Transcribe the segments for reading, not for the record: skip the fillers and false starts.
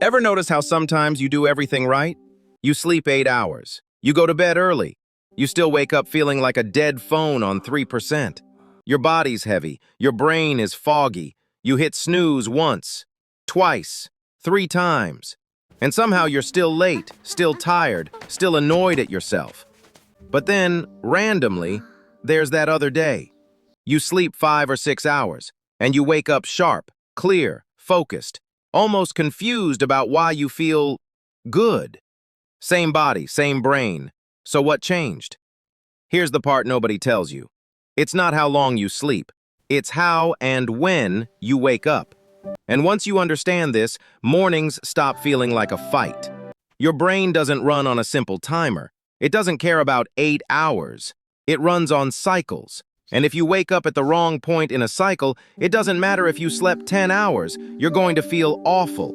Ever notice how sometimes you do everything right? You sleep 8 hours. You go to bed early. You still wake up feeling like a dead phone on 3%. Your body's heavy. Your brain is foggy. You hit snooze once, twice, 3 times. And somehow you're still late, still tired, still annoyed at yourself. But then, randomly, there's that other day. You sleep 5 or 6 hours, and you wake up sharp, clear, focused, almost confused about why you feel good. Same body, same brain. So what changed? Here's the part nobody tells you. It's not how long you sleep. It's how and when you wake up. And once you understand this, mornings stop feeling like a fight. Your brain doesn't run on a simple timer. It doesn't care about 8 hours. It runs on cycles. And if you wake up at the wrong point in a cycle, it doesn't matter if you slept 10 hours, you're going to feel awful.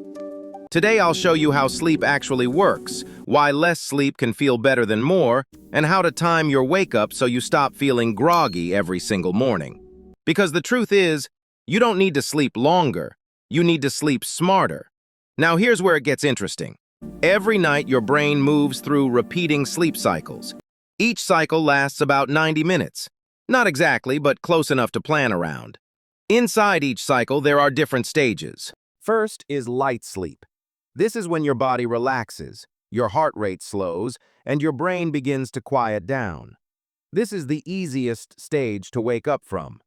Today I'll show you how sleep actually works, why less sleep can feel better than more, and how to time your wake-up so you stop feeling groggy every single morning. Because the truth is, you don't need to sleep longer, you need to sleep smarter. Now here's where it gets interesting. Every night your brain moves through repeating sleep cycles. Each cycle lasts about 90 minutes. Not exactly, but close enough to plan around. Inside each cycle, there are different stages. First is light sleep. This is when your body relaxes, your heart rate slows, and your brain begins to quiet down. This is the easiest stage to wake up from.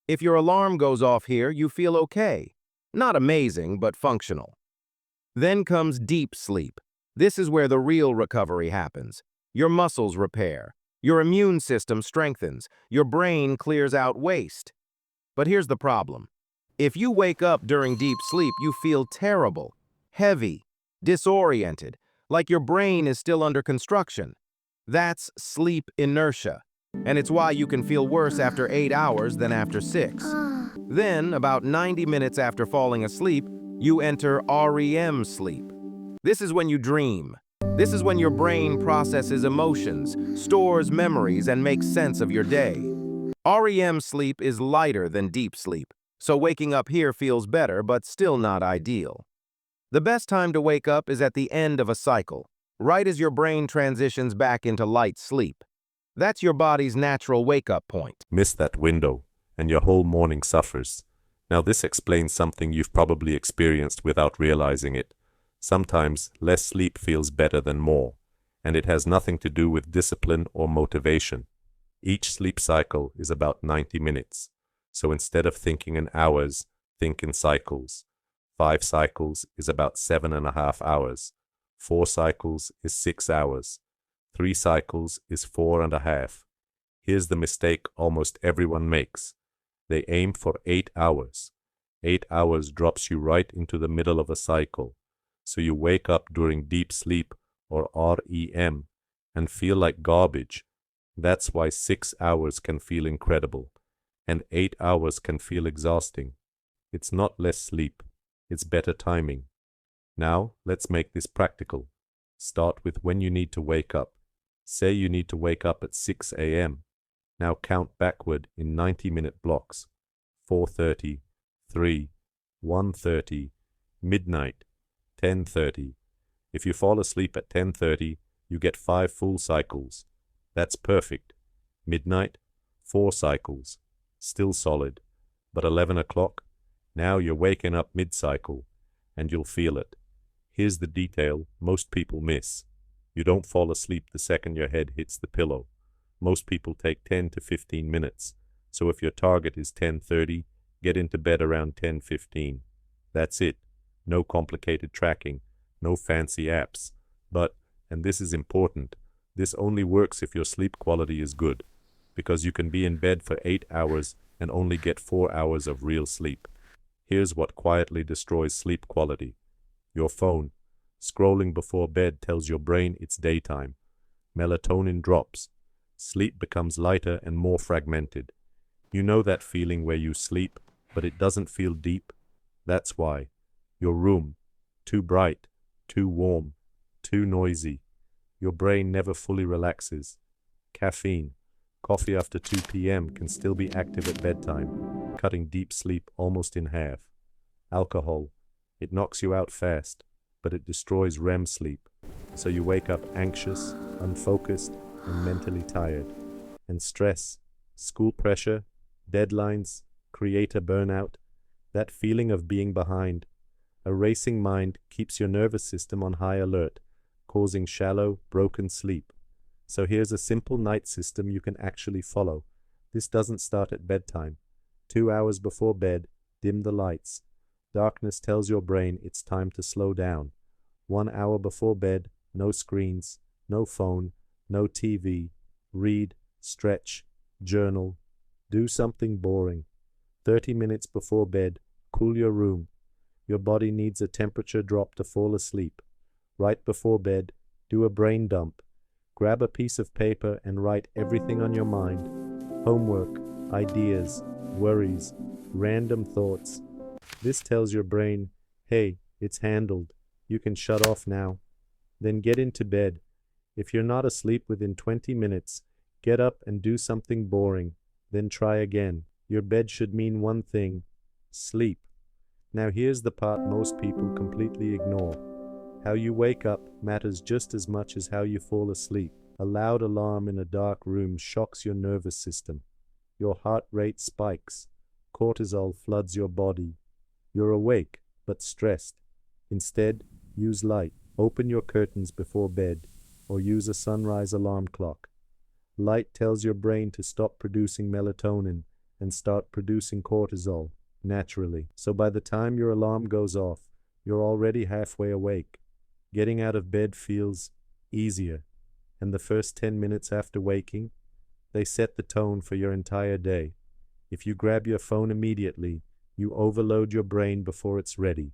If your alarm goes off here, you feel okay. Not amazing, but functional. Then comes deep sleep. This is where the real recovery happens. Your muscles repair. Your immune system strengthens. Your brain clears out waste. But here's the problem. If you wake up during deep sleep, you feel terrible, heavy, disoriented, like your brain is still under construction. That's sleep inertia. And it's why you can feel worse after 8 hours than after 6. Then, about 90 minutes after falling asleep, you enter REM sleep. This is when you dream. This is when your brain processes emotions, stores memories, and makes sense of your day. REM sleep is lighter than deep sleep, so waking up here feels better, but still not ideal. The best time to wake up is at the end of a cycle, right as your brain transitions back into light sleep. That's your body's natural wake-up point. Miss that window, and your whole morning suffers. Now this explains something you've probably experienced without realizing it. Sometimes less sleep feels better than more, and it has nothing to do with discipline or motivation. Each sleep cycle is about 90 minutes, so instead of thinking in hours, think in cycles. 5 cycles is about 7.5 hours. 4 cycles is 6 hours. 3 cycles is 4.5. Here's the mistake almost everyone makes. They aim for 8 hours. 8 hours drops you right into the middle of a cycle. So you wake up during deep sleep, or REM, and feel like garbage. That's why 6 hours can feel incredible, and 8 hours can feel exhausting. It's not less sleep, it's better timing. Now, let's make this practical. Start with when you need to wake up. Say you need to wake up at 6 a.m. Now count backward in 90-minute blocks. 4:30, 3, 1:30, midnight, 10:30. If you fall asleep at 10:30, you get 5 full cycles. That's perfect. Midnight, 4 cycles. Still solid. But 11 o'clock, now you're waking up mid-cycle, and you'll feel it. Here's the detail most people miss. You don't fall asleep the second your head hits the pillow. Most people take 10 to 15 minutes. So if your target is 10:30, get into bed around 10:15. That's it. No complicated tracking, no fancy apps. But, and this is important, this only works if your sleep quality is good, because you can be in bed for 8 hours and only get 4 hours of real sleep. Here's what quietly destroys sleep quality. Your phone. Scrolling before bed tells your brain it's daytime. Melatonin drops. Sleep becomes lighter and more fragmented. You know that feeling where you sleep, but it doesn't feel deep? That's why. Your room, too bright, too warm, too noisy. Your brain never fully relaxes. Caffeine, coffee after 2 p.m. can still be active at bedtime, cutting deep sleep almost in half. Alcohol, it knocks you out fast. but it destroys REM sleep. So you wake up anxious, unfocused, and mentally tired. And stress, school pressure, deadlines, creator burnout, that feeling of being behind. A racing mind keeps your nervous system on high alert, causing shallow, broken sleep. So here's a simple night system you can actually follow. This doesn't start at bedtime. 2 hours before bed, dim the lights. Darkness tells your brain it's time to slow down. 1 hour before bed, no screens, no phone, no TV. Read, stretch, journal, do something boring. 30 minutes before bed, cool your room. Your body needs a temperature drop to fall asleep. Right before bed, do a brain dump. Grab a piece of paper and write everything on your mind. Homework, ideas, worries, random thoughts. This tells your brain, hey, it's handled. You can shut off now. Then get into bed. If you're not asleep within 20 minutes, get up and do something boring. Then try again. Your bed should mean one thing: sleep. Now here's the part most people completely ignore. How you wake up matters just as much as how you fall asleep. A loud alarm in a dark room shocks your nervous system. Your heart rate spikes. Cortisol floods your body. You're awake, but stressed. Instead, use light. Open your curtains before bed, or use a sunrise alarm clock. Light tells your brain to stop producing melatonin and start producing cortisol naturally. So by the time your alarm goes off, you're already halfway awake. Getting out of bed feels easier, and the first 10 minutes after waking, they set the tone for your entire day. If you grab your phone immediately, you overload your brain before it's ready.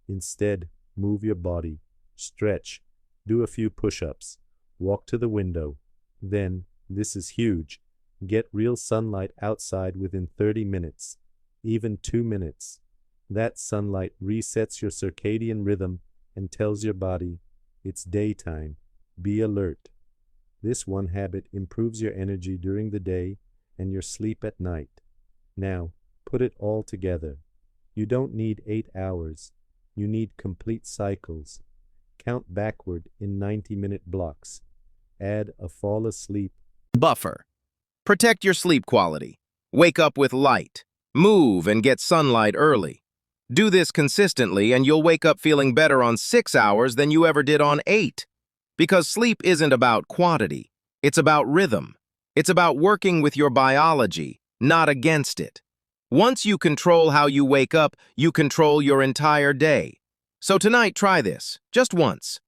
Instead, move your body, stretch, do a few push-ups, walk to the window. Then, this is huge, get real sunlight outside within 30 minutes, even 2 minutes. That sunlight resets your circadian rhythm and tells your body, it's daytime, be alert. This one habit improves your energy during the day and your sleep at night. Now, put it all together. You don't need 8 hours. You need complete cycles. Count backward in 90-minute blocks. Add a fall asleep. Buffer. Protect your sleep quality. Wake up with light. Move and get sunlight early. Do this consistently and you'll wake up feeling better on 6 hours than you ever did on 8. Because sleep isn't about quantity. It's about rhythm. It's about working with your biology, not against it. Once you control how you wake up, you control your entire day. So tonight, try this, just once.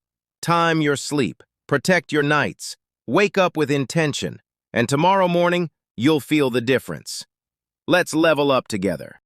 Time your sleep, protect your nights, wake up with intention, and tomorrow morning, you'll feel the difference. Let's level up together.